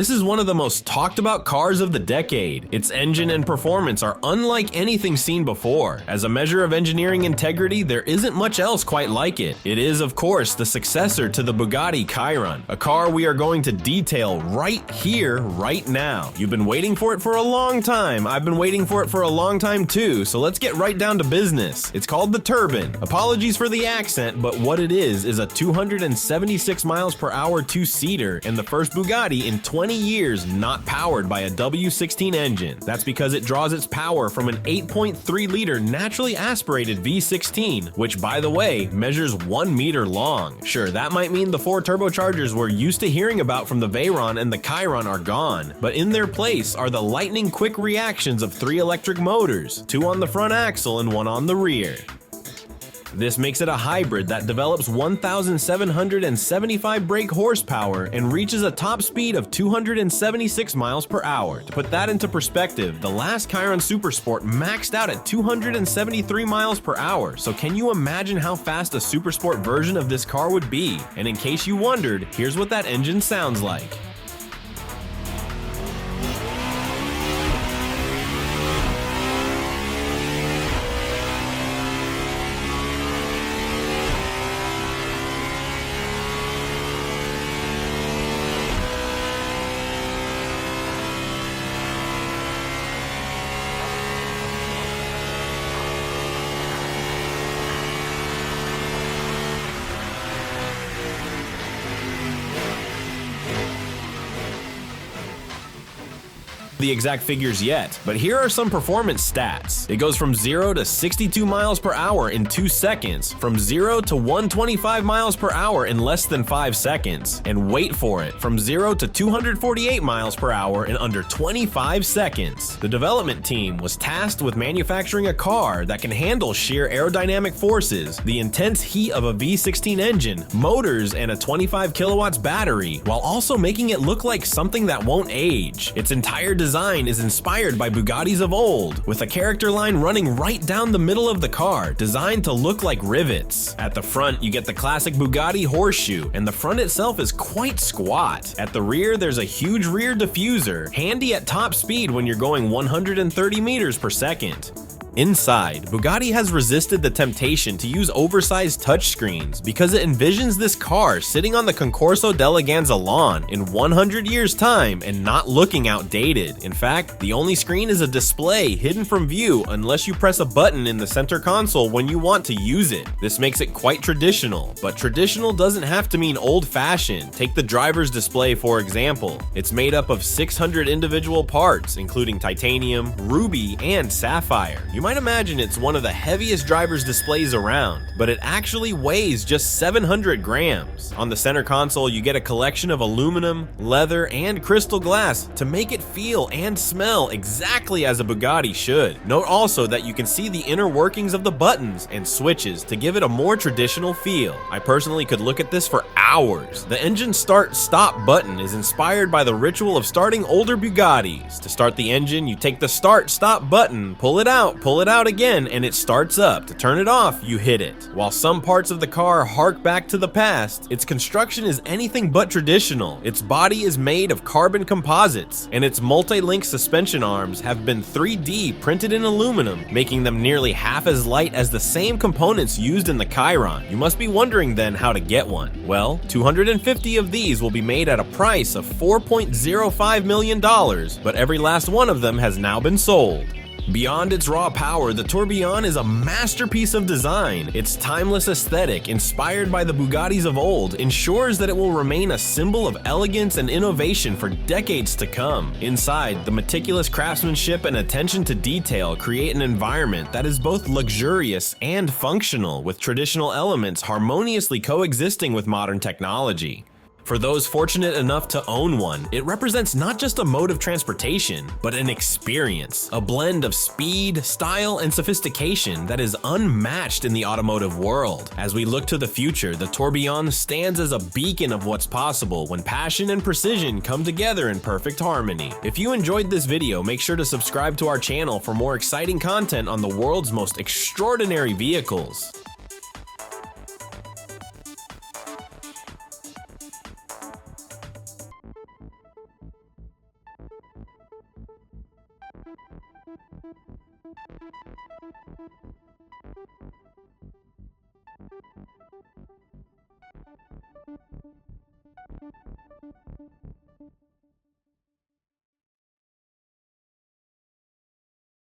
This is one of the most talked about cars of the decade. Its engine and performance are unlike anything seen before. As a measure of engineering integrity, there isn't much else quite like it. It is, of course, the successor to the Bugatti Chiron, a car we are going to detail right here, right now. You've been waiting for it for a long time. I've been waiting for it for a long time too, so let's get right down to business. It's called the Turbon. Apologies for the accent, but what it is a 276 miles per hour two-seater and the first Bugatti in 20 years not powered by a W16 engine. That's because it draws its power from an 8.3-liter naturally aspirated V16, which, by the way, measures 1 meter long. Sure, that might mean the 4 turbochargers we're used to hearing about from the Veyron and the Chiron are gone, but in their place are the lightning-quick reactions of 3 electric motors, 2 on the front axle and 1 on the rear. This makes it a hybrid that develops 1,775 brake horsepower and reaches a top speed of 276 miles per hour. To put that into perspective, the last Chiron Supersport maxed out at 273 miles per hour, so can you imagine how fast a Supersport version of this car would be? And in case you wondered, here's what that engine sounds like. The exact figures yet, but here are some performance stats. It goes from 0 to 62 miles per hour in 2 seconds, from 0 to 125 miles per hour in less than 5 seconds, and wait for it, from 0 to 248 miles per hour in under 25 seconds. The development team was tasked with manufacturing a car that can handle sheer aerodynamic forces, the intense heat of a V16 engine, motors, and a 25 kilowatts battery, while also making it look like something that won't age. Its entire design is inspired by Bugattis of old, with a character line running right down the middle of the car, designed to look like rivets. At the front, you get the classic Bugatti horseshoe, and the front itself is quite squat. At the rear, there's a huge rear diffuser, handy at top speed when you're going 130 meters per second. Inside, Bugatti has resisted the temptation to use oversized touchscreens because it envisions this car sitting on the Concorso d'Eleganza lawn in 100 years' time and not looking outdated. In fact, the only screen is a display hidden from view unless you press a button in the center console when you want to use it. This makes it quite traditional, but traditional doesn't have to mean old-fashioned. Take the driver's display for example. It's made up of 600 individual parts, including titanium, ruby, and sapphire. You might imagine it's one of the heaviest driver's displays around, but it actually weighs just 700 grams. On the center console, you get a collection of aluminum, leather, and crystal glass to make it feel and smell exactly as a Bugatti should. Note also that you can see the inner workings of the buttons and switches to give it a more traditional feel. I personally could look at this for hours. The engine start-stop button is inspired by the ritual of starting older Bugattis. To start the engine, you take the start-stop button, pull it out again, and it starts up. To turn it off, you hit it. While some parts of the car hark back to the past, its construction is anything but traditional. Its body is made of carbon composites, and its multi-link suspension arms have been 3D printed in aluminum, making them nearly half as light as the same components used in the Chiron. You must be wondering then how to get one. Well, 250 of these will be made at a price of $4.05 million, but every last one of them has now been sold. Beyond its raw power, the Tourbillon is a masterpiece of design. Its timeless aesthetic, inspired by the Bugattis of old, ensures that it will remain a symbol of elegance and innovation for decades to come. Inside, the meticulous craftsmanship and attention to detail create an environment that is both luxurious and functional, with traditional elements harmoniously coexisting with modern technology. For those fortunate enough to own one, it represents not just a mode of transportation, but an experience, a blend of speed, style, and sophistication that is unmatched in the automotive world. As we look to the future, the Tourbillon stands as a beacon of what's possible when passion and precision come together in perfect harmony. If you enjoyed this video, make sure to subscribe to our channel for more exciting content on the world's most extraordinary vehicles.